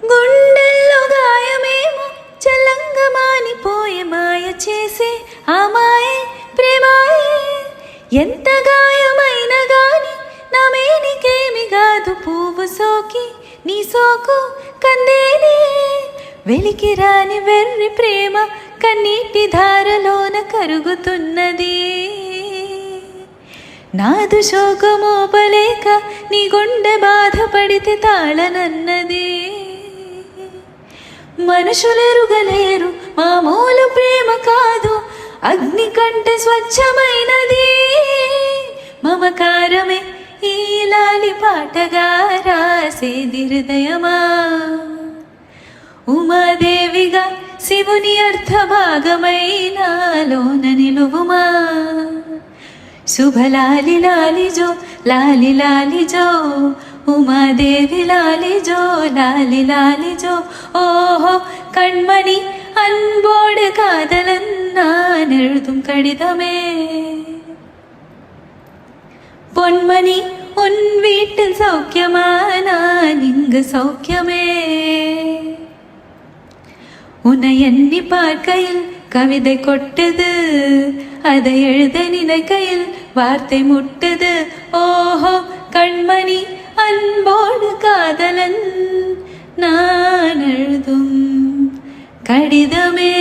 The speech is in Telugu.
గుండెల్లో గాయమేమో చల్లంగా మానిపోయే మాయ చేసే ఆ మాయే ప్రేమాయే. ఎంత గాయమైన గాని నా మేనికేమి కాదు పువ్వు సోకి నీ సోకు కందేనే. వెలికి రాని వెర్రి ప్రేమ కన్నీటి ధారలోన కరుగుతున్నది. నాదు శోకమోపలేక నీ గుండె బాధపడితే తాళనన్నది. మనుషులెరుగలేరు మామూలు ప్రేమ కాదు, అగ్ని కంటే స్వచ్ఛమైనది. మమకారమే ఈ లాలి పాటగా రాసేది హృదయమా. ఉమాదేవిగా శివుని అర్థ భాగమైనాలోన నిలువుమా. శుభలాలి లాలి జో లాలి లాలి జో உமாதேவி லாலி ஜோ லாலி லாலி ஜோ. ஓஹோ கண்மணி அன்போடு காதலன் நான் எழுதும் கடிதமே. பொன்மணி உன் வீட்டில் சௌக்கியமா நான் இங்கு சௌக்கியமே. உன்னை எண்ணி பார்க்கையில் கவிதை கொட்டுது, அதை எழுத நினைக்கையில் வார்த்தை முட்டுது. ஓஹோ கண்மணி அன்போடு காதலன் நான் எழுதும் கடிதமே.